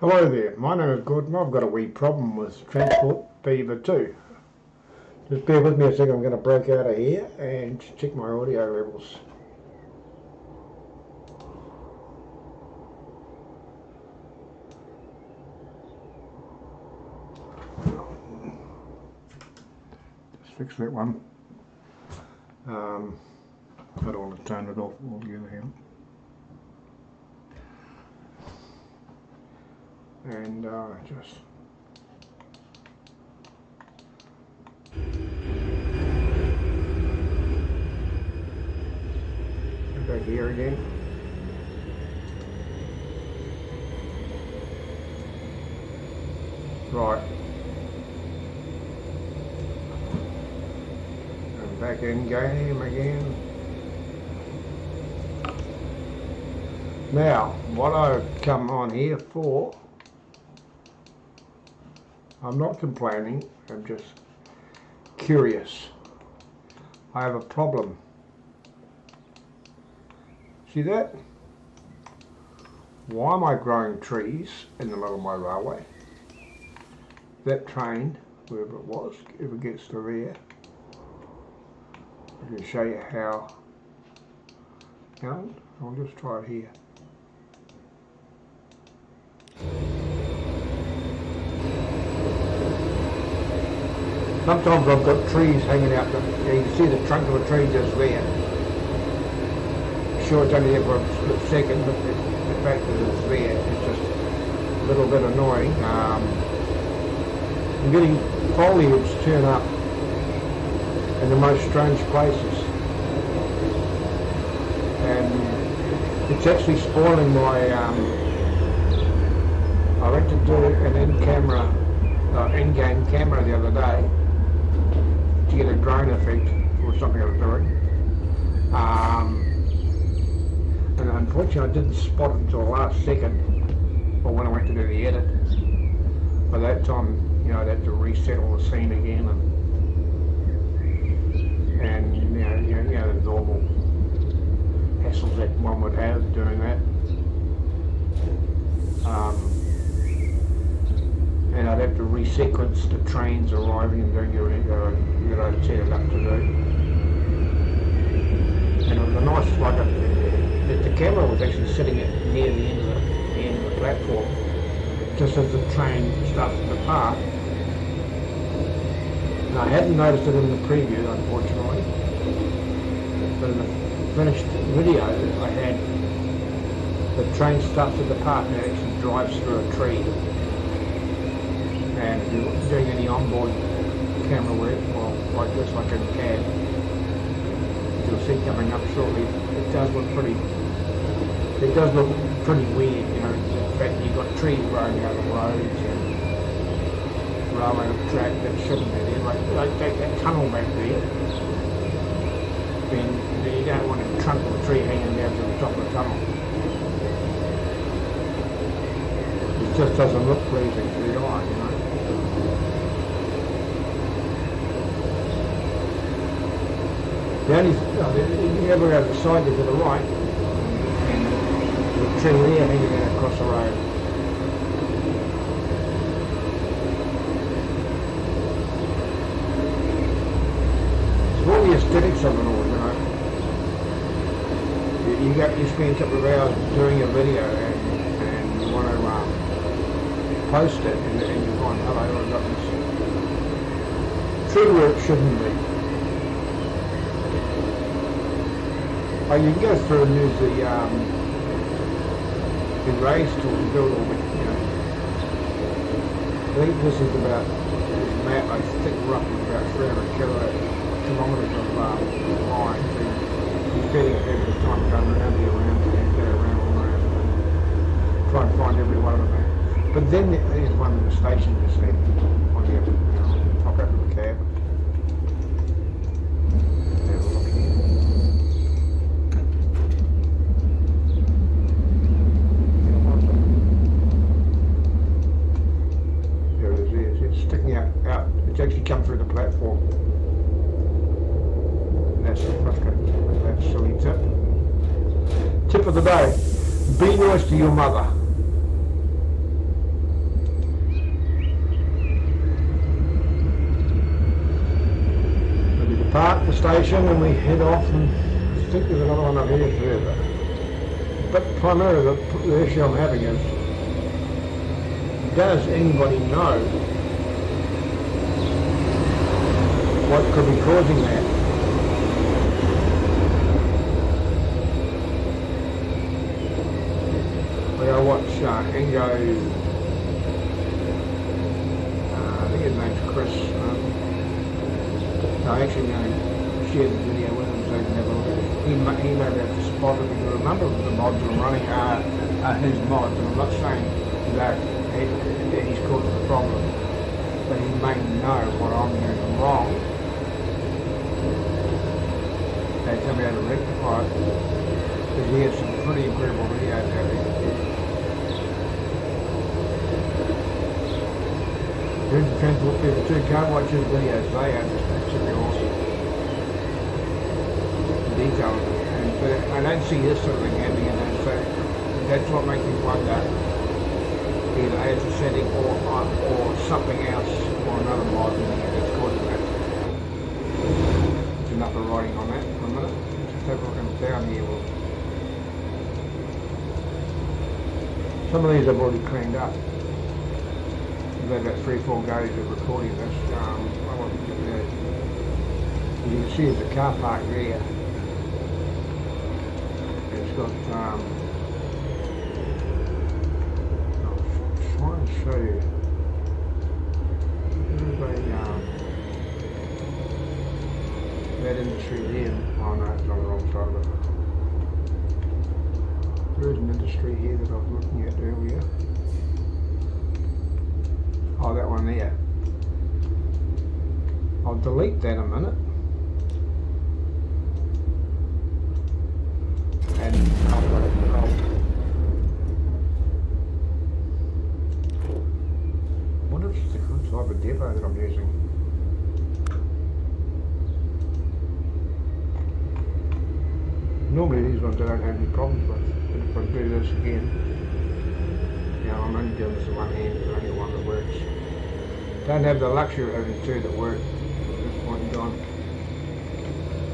Hello there, my name is Gordon. I've got a wee problem with Transport Beaver 2. Just bear with me a second, I'm going to break out of here and check my audio levels. Just fix that one. I don't want to turn it off altogether here. And just go back here again. Right. And back in game again. Now, what I've come on here for, I'm not complaining, I'm just curious. I have a problem. See that? Why am I growing trees in the middle of my railway? That train, wherever it was, if it gets to there, I can show you how. I'll just try it here. Sometimes I've got trees hanging out, you can see the trunk of a tree just there. Sure, it's only there for a split second, but the fact that it's there is just a little bit annoying. I'm getting foliage turn up in the most strange places, and it's actually spoiling my. I went to do an in-game camera the other day to get a drone effect for something I was doing. And unfortunately I didn't spot it until the last second, or when I went to do the edit. By that time, I'd have to reset all the scene again, and the normal hassles that one would have doing that. And I'd have to resequence the trains arriving and doing everything that I'd set it up to do. And it was a nice, the camera was actually sitting near the end of the platform, just as the train started to depart. And I hadn't noticed it in the preview, unfortunately, but in the finished video I had the train starts to depart and it actually drives through a tree. And if you're doing any onboard camera work, well, like this, like in CAD, you'll see coming up shortly, it does look pretty weird, the fact that you've got trees growing out of the roads and railway track that shouldn't be there, like that tunnel back there, then you don't want a trunk of a tree hanging down to the top of the tunnel. It just doesn't look pleasing to the eye, The only, you ever go to the side there to the right, and there's a tree there hanging out across the road. It's all the aesthetics of it all, You spend a couple of hours doing a video and you want to post it, and you find, hello, I've got this. Tree work shouldn't be. Oh, you can go through and use the erase tool to build all the, I think this is about, this map, I think roughly about 300 kilometres of line, so you're spending a fair bit of time going around here, around, try and find every one of them. But then there's one in the station just there, on the top end of the cab. It's actually come through the platform. And that's that silly tip. Tip of the day: be nice to your mother. park the station and we head off, and I think there's another one up here further. But primarily the issue I'm having is, does anybody know what could be causing that? I watch Ingo, I think his name's Chris. I actually shared the video with him so he can have a look at it. He may be able to spot it because a number of the mods I'm running are his mods, and I'm not saying that he's causing the problem, but he may know what I'm doing wrong. They tell me how to rectify it, because he has some pretty incredible videos out there. Here's the transport people too. Can't watch his videos, they are just absolutely awesome. The detail of it. And but I don't see this sort of thing happening, and so that's what makes me wonder either it's a setting or something else or another mod that's causing that. There's enough of writing on that for a minute. Just have a look down here. Some of these I've already cleaned up. I've had about 3-4 goes of recording this. I want to get there. You can see there's a car park there. It's got, I'll try and show you. That industry there. Oh no, it's on the wrong side of it. There is an industry here that I was looking at earlier. Oh, that one there. I'll delete that in a minute. And upload it. What is the type of depot that I'm using? Normally these ones I don't have any problems with. But if I do this again, I'm only doing this with one hand, there's only one that works. Don't have the luxury of having two that work at this point in time.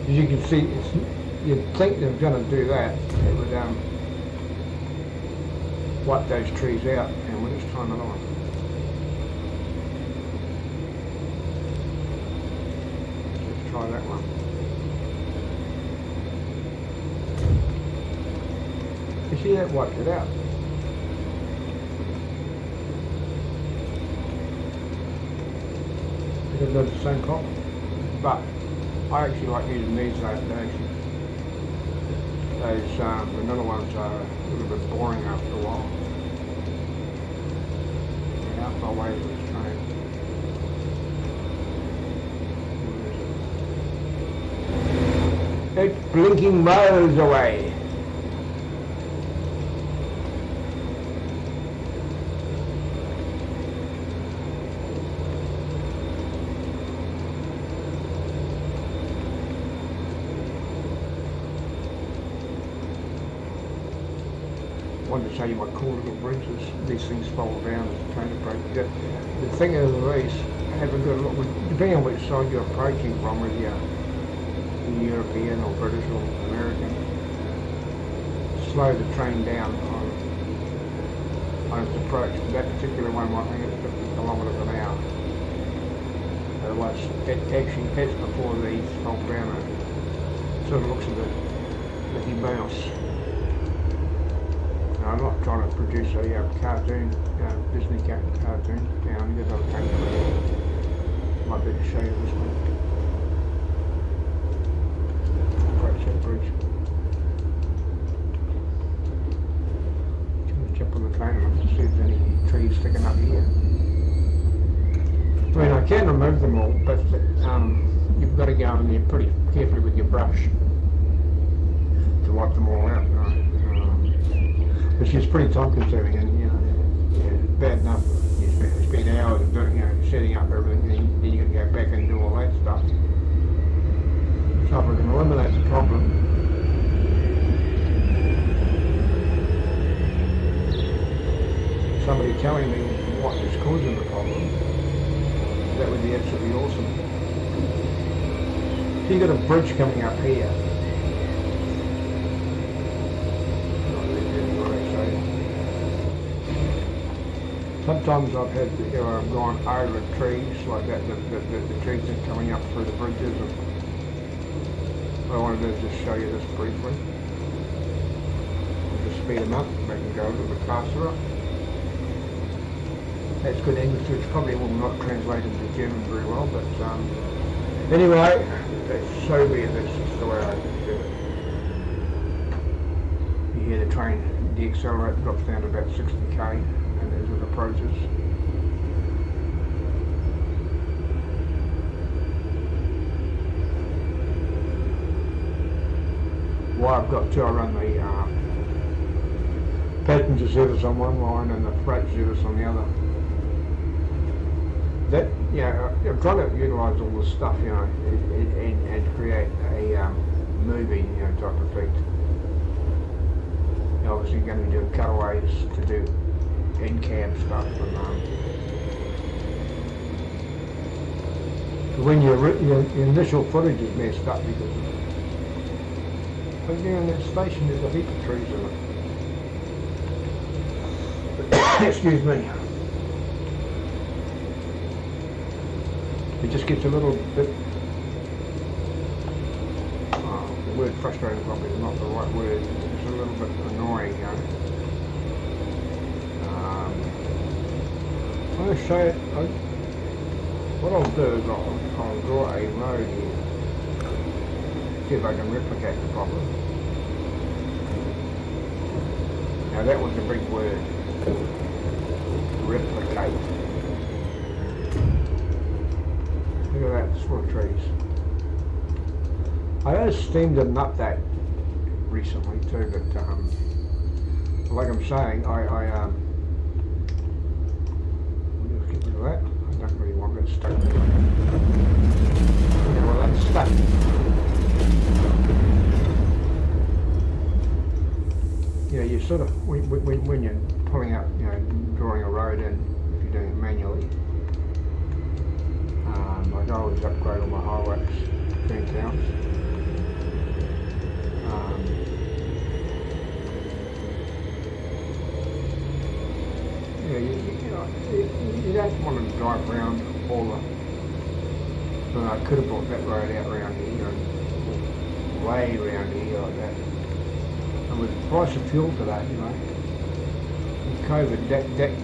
As you can see, you'd think they're going to do that. It would wipe those trees out, and we'll just try another one. Let's try that one. You see that wiped it out. Because they're the same problem. But I actually like using these those vanilla ones are a little bit boring after a while. And how far away is this train? It's blinking miles away. I wanted to show you my cool little bridges. These things fold down as a train approaches. The thing is these, have a good look, depending on which side you're approaching from, whether you're European or British or American, slow the train down on its approach. That particular one might think it's 50 kilometres an hour. Otherwise, it actually hits before these fold down. It sort of looks a bit like you bounce. I'm not trying to produce a cartoon, Disney cartoon. Yeah, I'm going to take it. Might be to show you this one. Approach that bridge. Jump on the train and see if there's any trees sticking up here. I mean, I can remove them all, but you've got to go in there pretty carefully with your brush to wipe them all out. Which is pretty time consuming, and bad enough you spend hours of doing, setting up everything, and then you've got to go back and do all that stuff. So if we can eliminate the problem, somebody telling me what is causing the problem, that would be absolutely awesome. So you got a bridge coming up here. Sometimes I've had, you know, I've gone over trees like that, the trees are coming up through the bridges. And what I want to do is just show you this briefly. Just speed them up, make them go a little bit faster up. That's good English, which probably will not translate into German very well, but anyway, that's so weird, that's just the way I do it. You hear the train deaccelerate, drops down to about 60k. And as it approaches. Well, I've got two. I run the passenger service on one line and the freight service on the other. That, you know, I'm trying to utilise all this stuff, you know, and create a movie, you know, type effect. You're obviously going to be doing cutaways to do in-cab stuff, and when your initial footage is messed up because of it. But there in that station there's a heap of trees in it. Excuse me. It just gets a little bit, the word frustrating probably is not the right word, it's a little bit annoying, you know. I'm going to show it. What I'll do is I'll draw a road here. See if I can replicate the problem. Now that was a big word. Replicate. Look at that, it's full of trees. I just steamed an update recently too, but like I'm saying, I that. I don't really want that stuck. Yeah, well, that's stuck. You know, you sort of, when you're pulling up, you know, drawing a road in, if you're doing it manually, like I always upgrade all my Hilux 10 counts. Yeah, you don't want to drive around all the. Well, I could have brought that road out around here and way around here like that. And with the price of fuel today, you know, with COVID,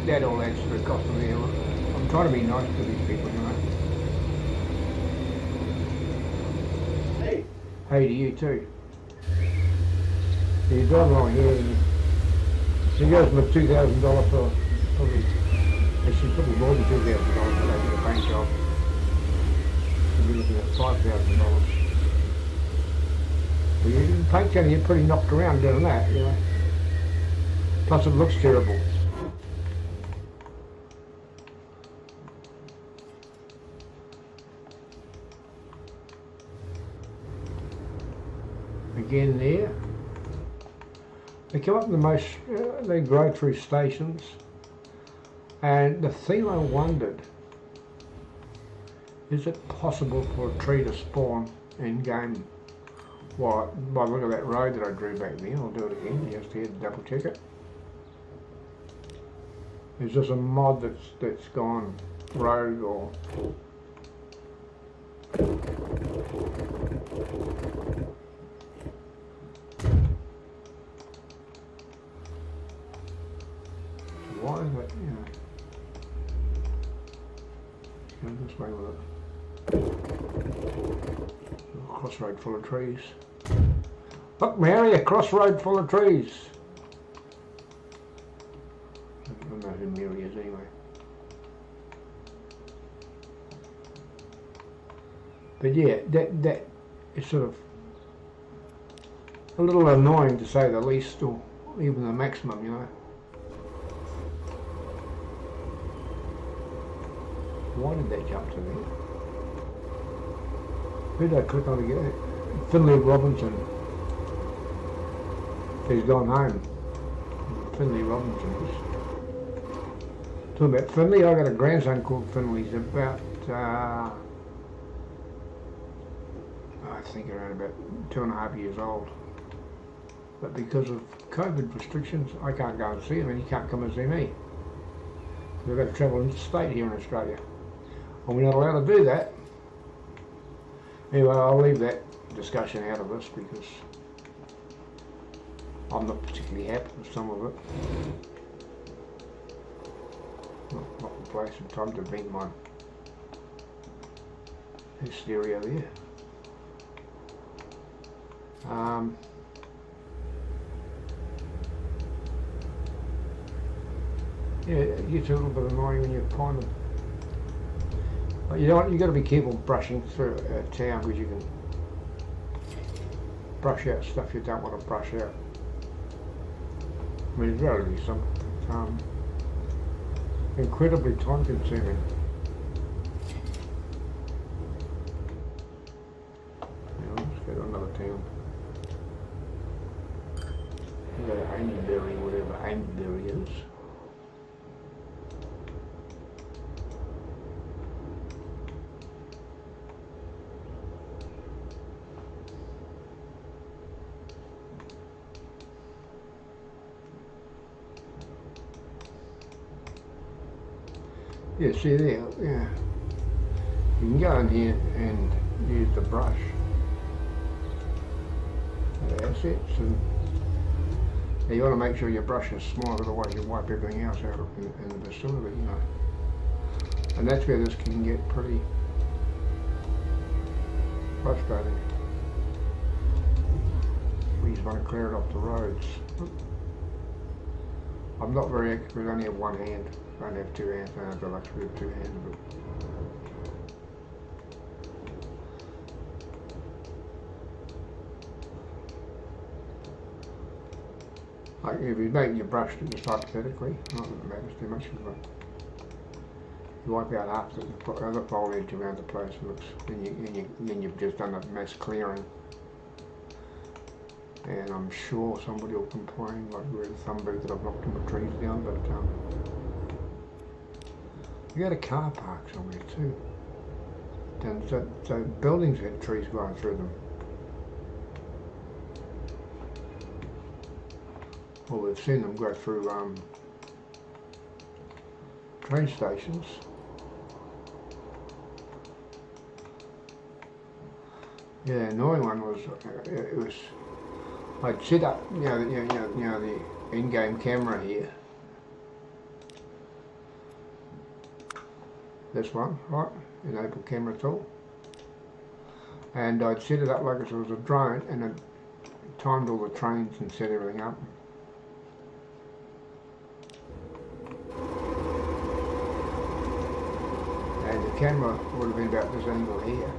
that all adds to the cost of the air. I'm trying to be nice to these people, you know. Hey. Hey to you too. So you drive along here and so you goes with $2,000 for. Actually, probably more than $2,000 for a paint job. So we're looking at $5,000. Well, the paint's going to get pretty knocked around doing that, you know. Plus, it looks terrible. Again, there. They come up in the most. They grow through stations. And the thing I wondered, is it possible for a tree to spawn in game? Well, by the look of that road that I drew back there, I'll do it again, just here to double check it. Is this a mod that's gone rogue or... Why is it, you know... Go this way with it. Crossroad full of trees. Look, Mary, a crossroad full of trees. I don't know who Mary is anyway. But yeah, that is sort of a little annoying to say the least, or even the maximum, you know. Why did that jump to me? Who did I click on again? Finley Robinson. He's gone home. Finley Robinson is. Talking about Finley, I got a grandson called Finley. He's about, I think around about 2.5 years old. But because of COVID restrictions, I can't go and see him, and he can't come and see me. We've got to travel interstate here in Australia, and we're not allowed to do that. Anyway, I'll leave that discussion out of this because I'm not particularly happy with some of it. Not the place and time to vent my hysteria there. Yeah, it gets a little bit annoying when you kind of. You know what? You got to be careful brushing through town because you can brush out stuff you don't want to brush out. I mean, it's relatively simple, but incredibly time consuming. Let's go to another town. We go to Amesbury, whatever Amesbury is. Yeah, see there, yeah. You can go in here and use the brush. Assets, and now you want to make sure your brush is small, otherwise you wipe everything else out in the vicinity, you know. And that's where this can get pretty frustrating. We just want to clear it off the roads. I'm not very expert, I only have one hand. I don't have two hands, I don't have the luxury of two hands, but like if you make your brush just hypothetically, not that it matters too much, but you wipe out half the other foliage around the place, and then you've just done a mass clearing. And I'm sure somebody will complain, like where some bit that I've knocked all the trees down, but you got a car park somewhere too. And so buildings had trees growing through them. Well, we've seen them grow through train stations. Yeah, the annoying one was it was. I'd set up, the in-game camera here. This one, right? Enable camera tool. And I'd set it up like it was a drone, and it timed all the trains and set everything up. And the camera would have been about this angle here.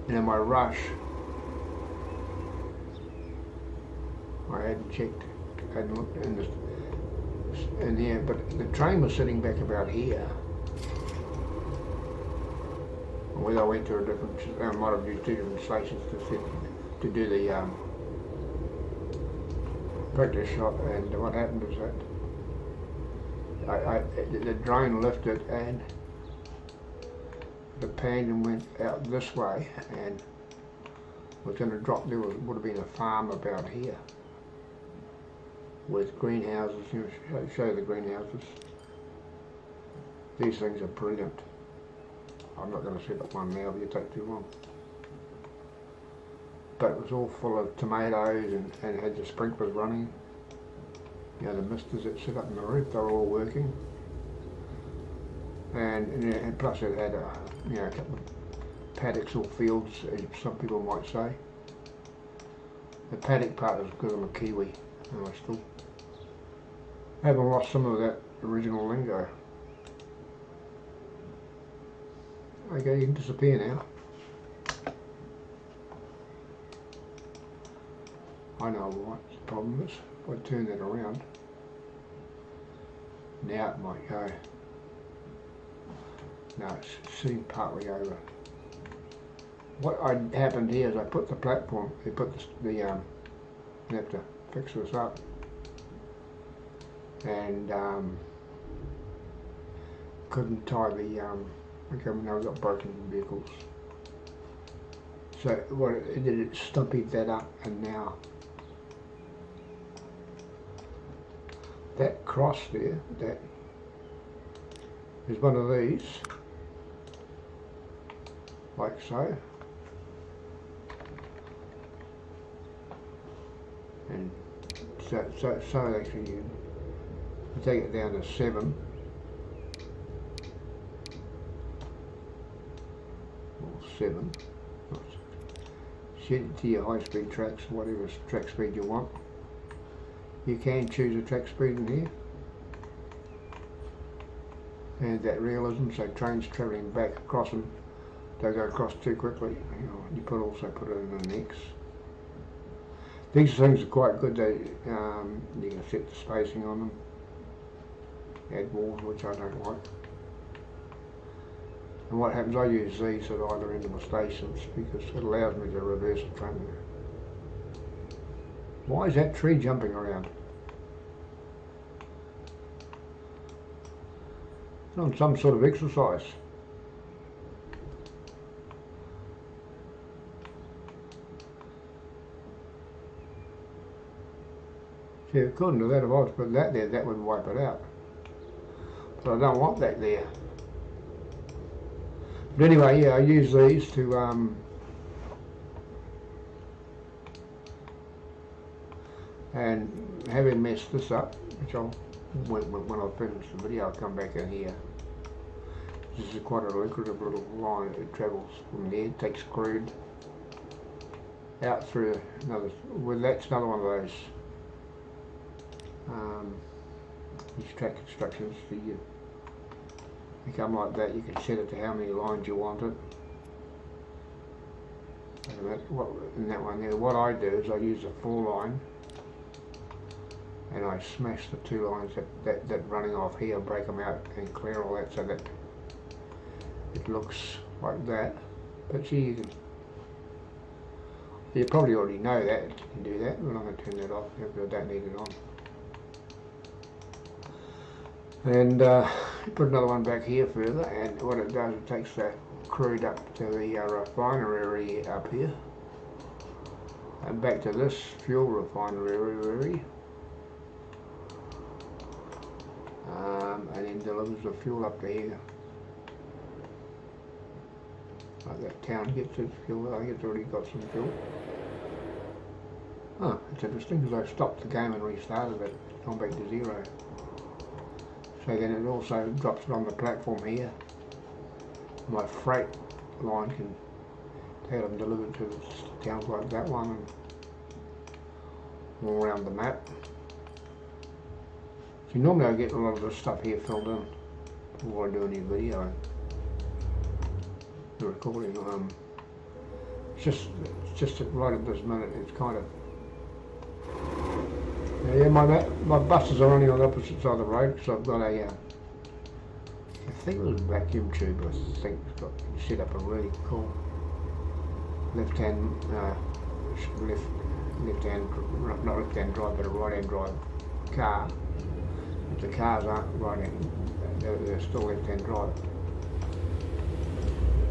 And in my rush, I hadn't checked, hadn't looked in here, but the train was sitting back about here. Whether I went to a different, I might have used two different stations to do the practice shot, and what happened was that the drone lifted and the pan went out this way and was going to drop. There would have been a farm about here with greenhouses, show you the greenhouses. These things are brilliant. I'm not going to set up one now, but it'll take too long. But it was all full of tomatoes and had the sprinklers running. You know, the misters that sit up in the roof, they were all working. And plus it had a couple of paddocks or fields, as some people might say. The paddock part is because I'm a Kiwi, and I still haven't lost some of that original lingo. Okay, you can disappear now. I know what the problem is. If I turn that around, now it might go. No, it's sitting partly over. What happened here is I put the platform, I put you have to fix this up, and couldn't tie the, okay, now we've got broken vehicles, So what it did, it stumpied that up, and now that cross there, that is one of these, like so, and so actually you take it down to 7 or 7. Set it to your high speed tracks, whatever track speed you want. You can choose a track speed in here. And that realism, so trains travelling back across them don't go across too quickly. You could also put it in the X. These things are quite good. You can set the spacing on them. Add walls, which I don't like. And what happens, I use these at either end of my stations because it allows me to reverse the train. Why is that tree jumping around? It's on some sort of exercise. See, according to that, if I was to put that there, that would wipe it out. But I don't want that there. But anyway, yeah, I use these to and having messed this up, which I'll when I finish the video, I'll come back in here. This is quite a lucrative little line. It travels from there, takes crude out through another. Well, that's another one of those these track instructions for you. They come like that. You can set it to how many lines you want it. In that one there, what I do is I use a 4 line. And I smash the 2 lines that running off here, break them out and clear all that so that it looks like that. But see, you probably already know that, you can do that, but I'm going to turn that off if I don't need it on. And put another one back here further, and what it does, it takes the crude up to the refinery up here, and back to this fuel refinery. And then delivers the fuel up to here. Like that town gets its fuel, I think it's already got some fuel. Oh, it's interesting because I stopped the game and restarted it, it's gone back to 0. So then it also drops it on the platform here. My freight line can take them delivered to towns like that one and all around the map. See, normally I get a lot of this stuff here filled in before I do any video. The recording. It's just right at this minute. It's kind of. Yeah, my buses are only on the opposite side of the road because I've got a. I think it was a vacuum tube. I think it's got set up a really cool left-hand drive, but a right-hand drive car. The cars aren't right-hand, they're still left-hand drive.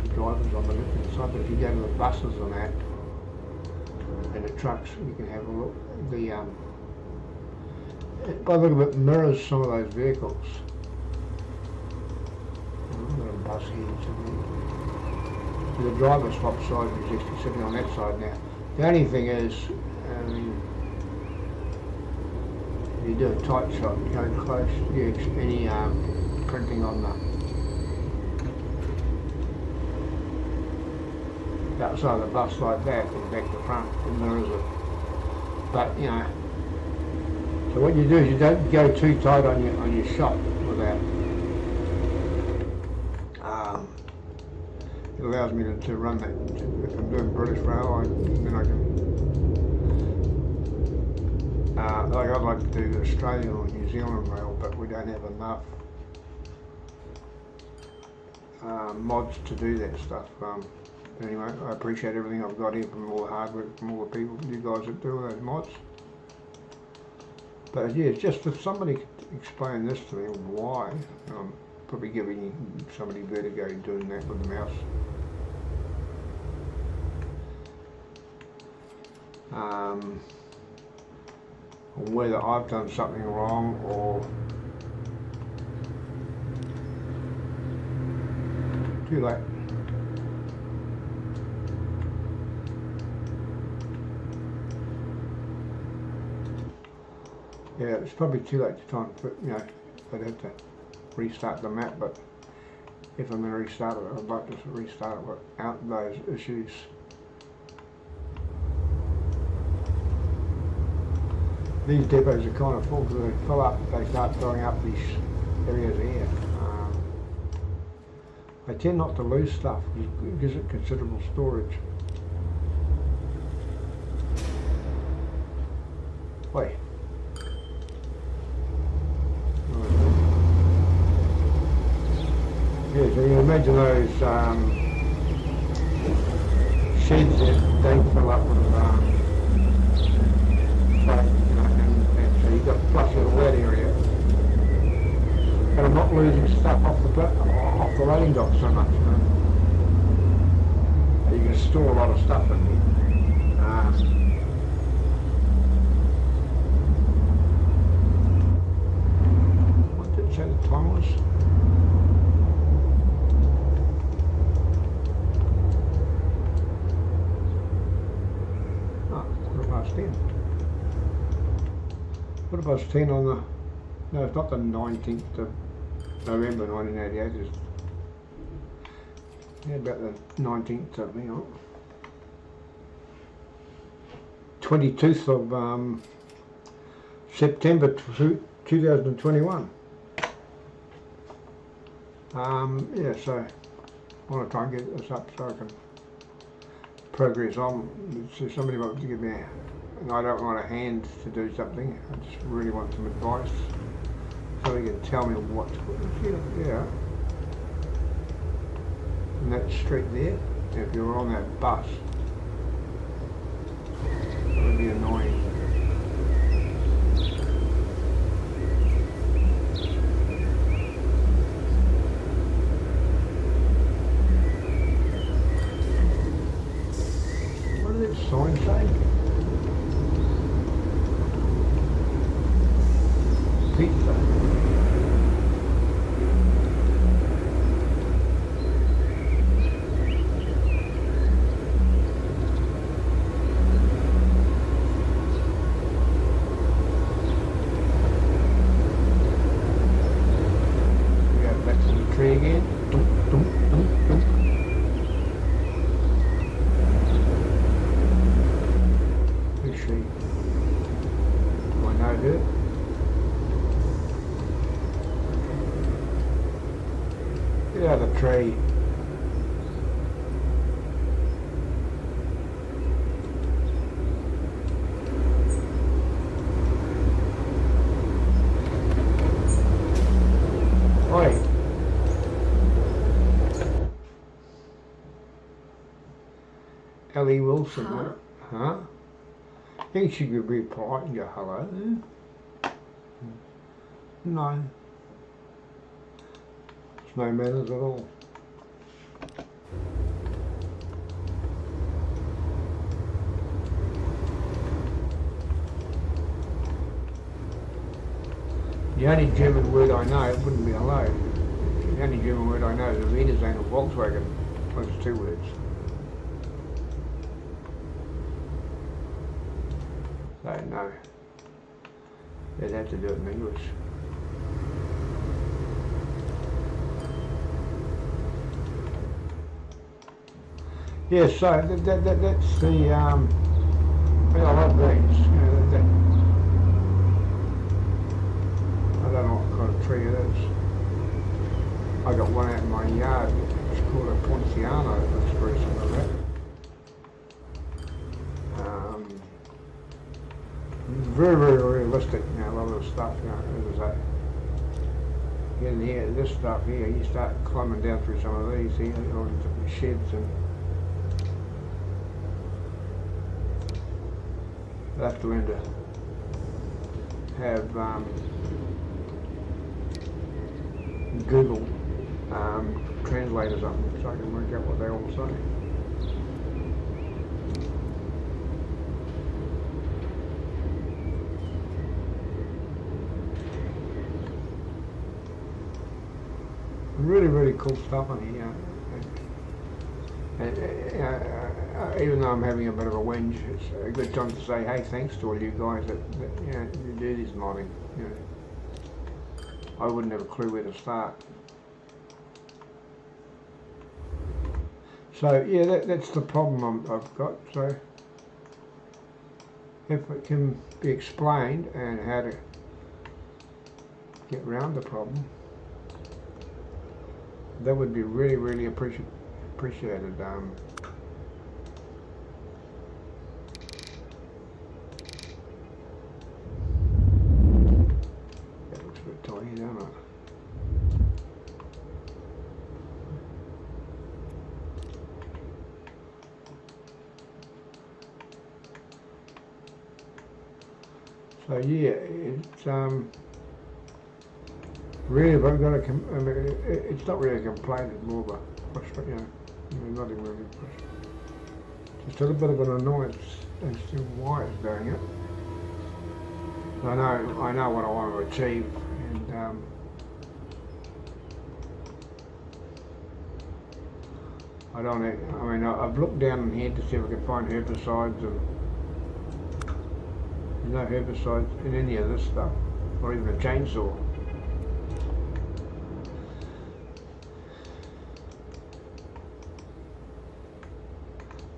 The driver's on the left-hand side, but if you go to the buses and that, and the trucks, you can have a look. By the look of it, mirrors some of those vehicles. I've got a bus here somewhere. The driver swaps sides, he's actually sitting on that side now. The only thing is, you do a tight shot, go close, any printing on the outside of the bus like that, and back to front, it mirrors it. But, you know, so what you do is you don't go too tight on your shot with that. It allows me to run that. If I'm doing British Rail, then I can. Like I'd like to do Australian or New Zealand Rail, but we don't have enough mods to do that stuff. Anyway, I appreciate everything I've got here from all the hard work from all the people, you guys that do those mods. But yeah, just if somebody could explain this to me, why, probably giving somebody vertigo doing that with the mouse. on whether I've done something wrong or too late. Yeah, it's probably too late to try and put, I'd have to restart the map, but if I'm going to restart it, I'd like to restart it without those issues. These depots are kind of full because they fill up, they start filling up these areas here. I tend not to lose stuff, it gives it considerable storage. Wait. Yeah, so you can imagine those sheds that they fill up with freight, and so you've got to flush out all that area. And I'm not losing stuff off the loading dock so much. You can store a lot of stuff in there. What did it say the time was? What about 10 on the, no, it's not the 19th of November 1988, it's about the 19th of, 22th of September 2021. Yeah, so I want to try and get this up so I can progress on. So somebody wants to give me and I don't want a hand to do something, I just really want some advice so he can tell me what to put in here. And that street there, if you're on that bus, it would be annoying. What does that sign say? Pizza. We got back to the tree again. Who's she? Do I know her? Get out of the tree. Oi. Ellie Wilson, huh? I think she could be polite and go hello. No. No manners at all. The only German word I know, it wouldn't be hello. The only German word I know is a Wiedersehen or Volkswagen. Those are 2 words. So no, they'd have to do it in English. Yeah, so that's the, I love these, I don't know what kind of tree it is. I got one out in my yard, it's called a Poinciana, it looks very similar to that. Very, very realistic, a lot of the stuff, as I say. In here, this stuff here, you start climbing down through some of these here, all the different sheds and I have to learn to have Google translate or something so I can work out what they all say. really, really cool stuff on here. And, even though I'm having a bit of a whinge, it's a good time to say, hey, thanks to all you guys that you do this modding. You know, I wouldn't have a clue where to start. So yeah, that's the problem I've got. So if it can be explained and how to get around the problem, that would be really, really appreciated. That looks a bit tiny, doesn't it? So yeah, it's really, if I've got a, I mean, it's not really a complaint, it's more of a frustration, you know, not even really frustration. Just a little bit of an annoyance as to why it's doing it. I know what I want to achieve, and I don't. I mean, I've looked down in here to see if I can find herbicides, and there's no herbicides in any of this stuff, or even a chainsaw.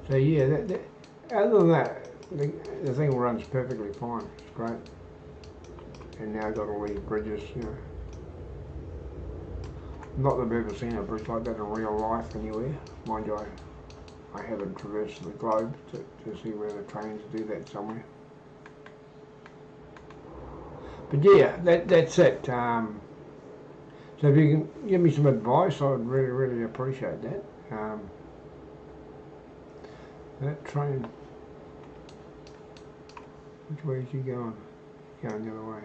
So yeah, other than that, the thing runs perfectly fine. It's great. And now I've got all these bridges, you know. Not that I've ever seen a bridge like that in real life anywhere. Mind you, I haven't traversed the globe to see where the trains do that somewhere. But yeah, that's it. So if you can give me some advice, I would really, really appreciate that. That train, which way is he going? Going the other way.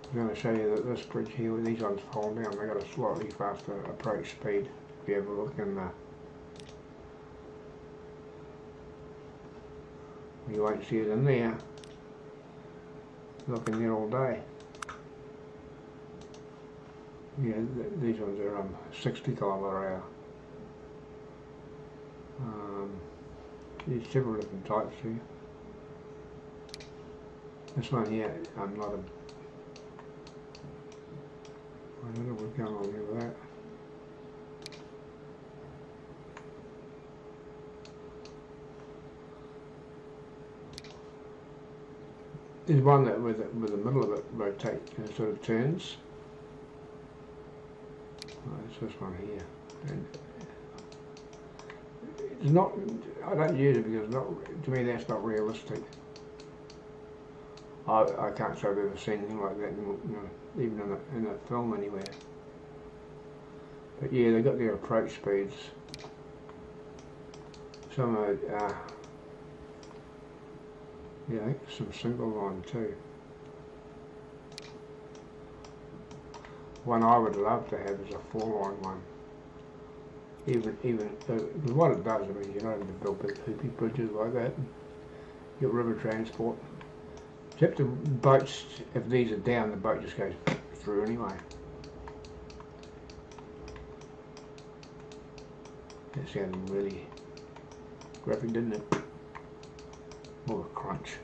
I'm going to show you that this bridge here, with these ones fall down, they've got a slightly faster approach speed. If you ever look in the, you won't see it in there. Look in there all day. Yeah, these ones are 60 km/h. There's several different types here. This one here, I'm not a. I don't know what's going on here with that. There's one that with the middle of it rotates and sort of turns. It's this one here, and it's not. I don't use it because to me that's not realistic. I can't say I've ever seen anything like that, you know, even in a film anywhere. But yeah, they got their approach speeds. Some are, yeah, some single line too. One I would love to have is a 4-line one. Even what it does, I mean, you don't have to build big hoopy bridges like that. Get river transport. Except the boats, if these are down, the boat just goes through anyway. That sounded really graphic, didn't it? More of a crunch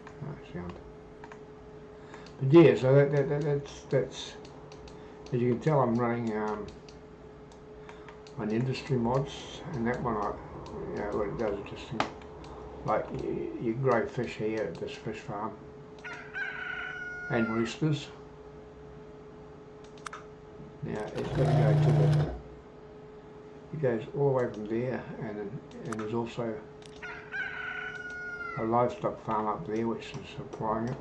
sound. But yeah, so that's as you can tell, I'm running on industry mods, and that one, you know, what it does is just like you grow fish here at this fish farm, and roosters. Now it's got to go to the. It goes all the way from there, and there's also a livestock farm up there which is supplying it.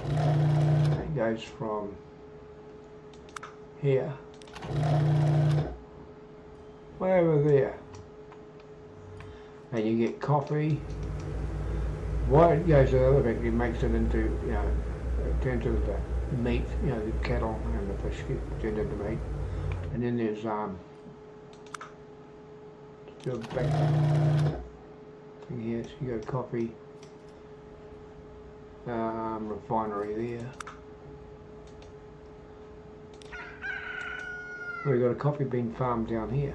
It goes from here way over there, and you get coffee. Why it goes to the other factory makes it into, you know, turns into the meat, you know, the cattle and the fish get turned into meat. And then there's still back thing here, so you got coffee. refinery there. We've got a coffee bean farm down here.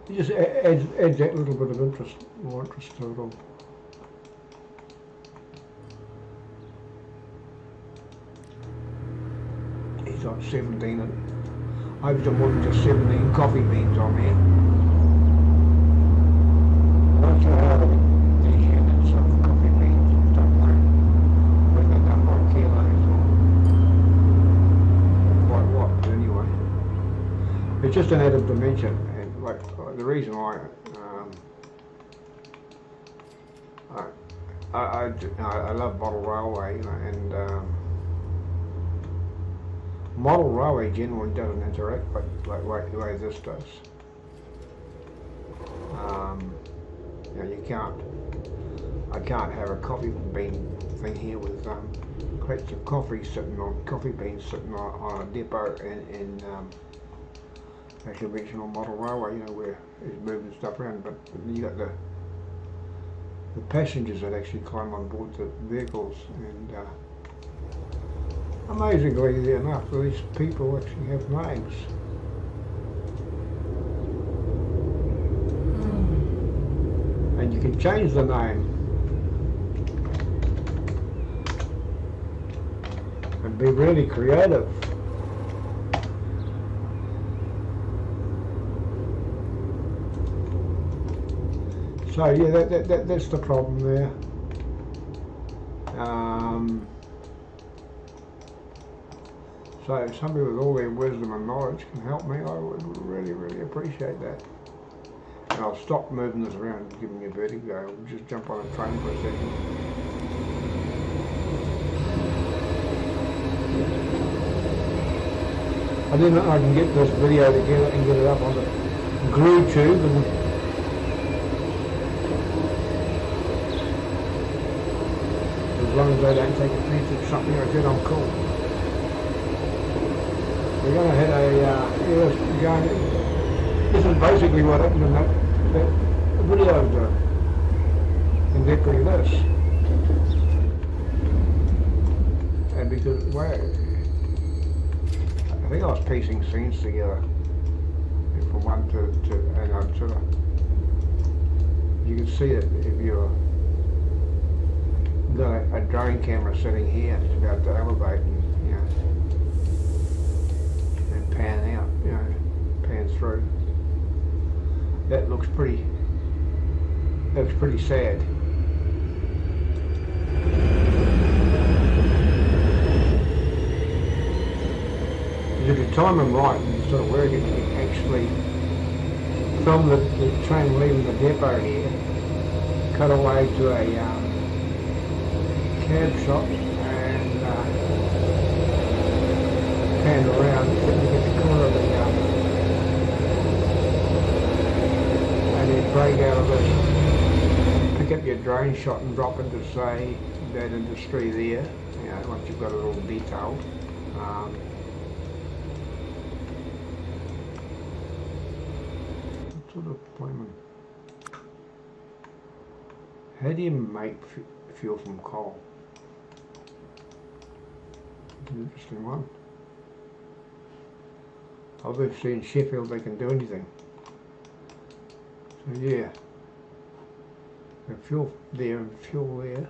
It just adds that little bit of interest, more interest to it all. He's got 17 and I hope there more than just 17 coffee beans on there. Not sure how they handle some coffee beans, don't know whether they're done by kilos or by what, but anyway. It's just an added dimension, and like the reason why I love model railway, you know, and model railway generally doesn't interact like the way this does. You know, I can't have a coffee bean thing here with crates of coffee beans sitting on a depot in a conventional model railway, you know, where it's moving stuff around, but you got the passengers that actually climb on board the vehicles, and amazingly enough, these people actually have names. And you can change the name and be really creative. So yeah, that's the problem there. So if somebody with all their wisdom and knowledge can help me, I would really, really appreciate that. And I'll stop moving this around and giving me vertigo. I'll just jump on a train for a second. I didn't know I can get this video together and get it up on the GlueTube, and as long as I don't take offense at something I did, I'm cool. We're going to hit this is basically what happened in that video I'm doing. Exactly this. And because, well, I think I was piecing scenes together from one to and I'm sort of, you can see it if you're got a drone camera sitting here, it's about to elevate and, you know, and pan out, you know, pan through. That looks pretty sad. If you time them right and sort of work it, you can actually film the train leaving the depot here, cut away to a cab shop and pan around to get the corner of the and then break out of this, pick up your drone shot and drop into, say, that industry there, you know, once you've got it all detailed. What sort of plan? How do you make fuel from coal? An interesting one. Obviously in Sheffield they can do anything. So yeah, the fuel there and fuel there.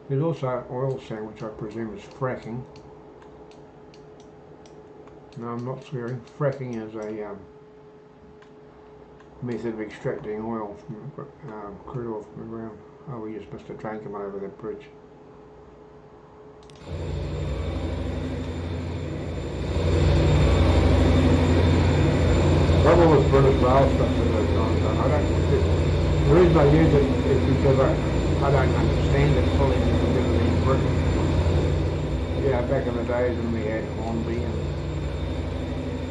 There's also oil sand, which I presume is fracking. No, I'm not swearing. Fracking is a method of extracting oil from crude oil from the ground. Oh, we just missed a train coming over that bridge. Trouble with British rail stuff at those times, the reason I use it is because I don't understand it fully because of being British. Yeah, back in the days when we had Hornby and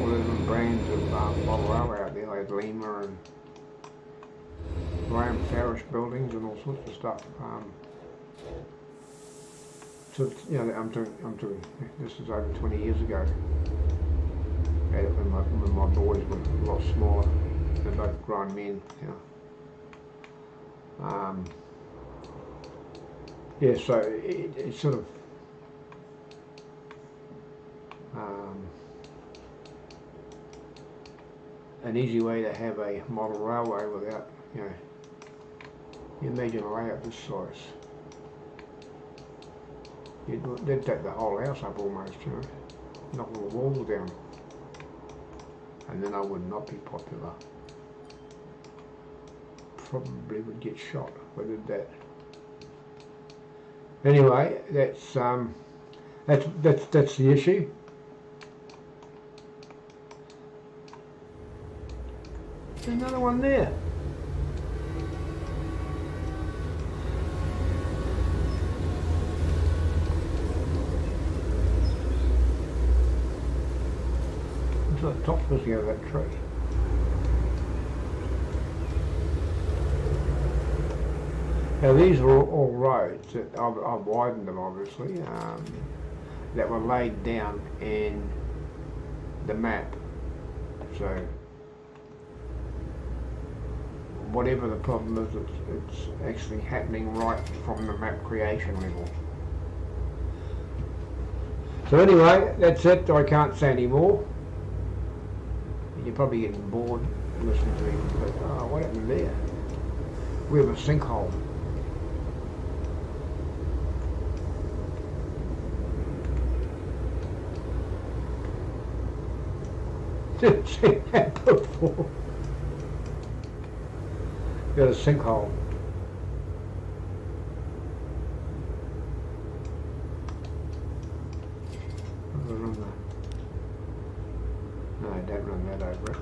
all the different brands of model railway out there, like Lima and Graham Farish buildings and all sorts of stuff. So you know, I'm doing. This is over 20 years ago. When my boys were a lot smaller. They're both grown men, you know. Yeah, so it's sort of an easy way to have a model railway without, you know, you imagine a layout this size. They'd take the whole house up almost, you know, knock all the walls down. And then I would not be popular. Probably would get shot if I did that. Anyway, that's the issue. There's another one there. Looks like the top's missing out of that tree. Now these are all roads that I've widened them obviously, that were laid down in the map. So whatever the problem is, it's actually happening right from the map creation level. So anyway, that's it. I can't say any more. You're probably getting bored listening to me, but what happened there? We have a sinkhole. Didn't see that before. Got a sinkhole. No, don't run that over it.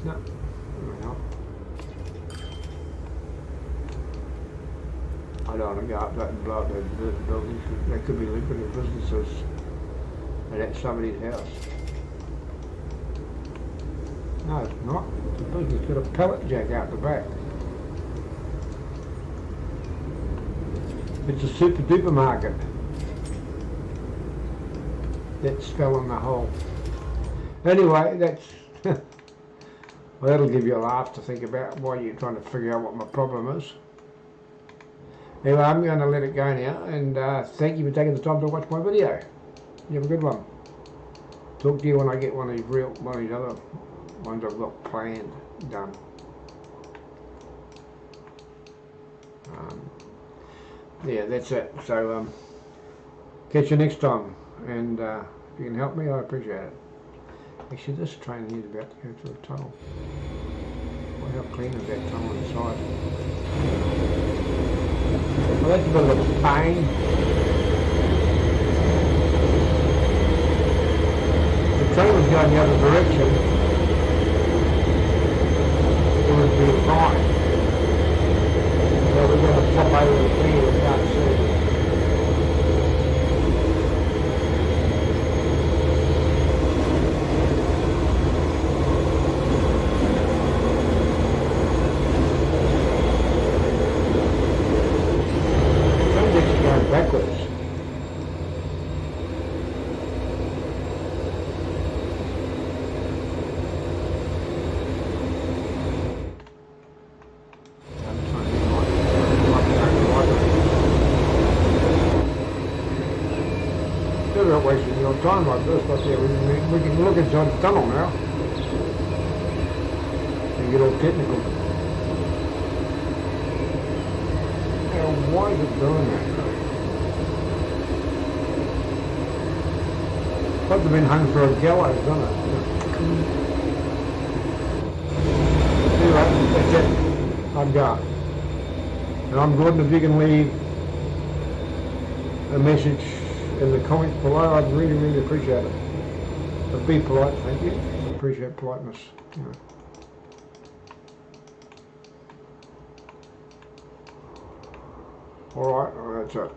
No, not. I don't want to go up that and blow up those buildings. They could be lucrative businesses. And that's somebody's house. No, it's not. The business got a pallet jack out the back. It's a super duper market. That's fell in the hole. Anyway, that's well, that'll give you a laugh to think about while you're trying to figure out what my problem is. Anyway, I'm going to let it go now, and thank you for taking the time to watch my video. You have a good one. Talk to you when I get one of these other ones I've got planned done. Yeah, that's it. So catch you next time, and if you can help me, I appreciate it. Actually, this train here is about to go through a tunnel. Well, how clean is that tunnel inside? Well, that's a bit of a pain. The train was going the other direction, it would be fine. So we're going to pop over the thing we can't see. Something's going backwards. Not wasting your time like this, but yeah, we can look inside the tunnel now and get all technical. Now, why is it doing that? Must have been hung for a gallows, doesn't it? Anyway, that's it. I'm gone. And I'm Gordon. If you can leave a message in the comments below, I'd really, really appreciate it. But be polite, thank you. I appreciate politeness. You know. Alright, that's it.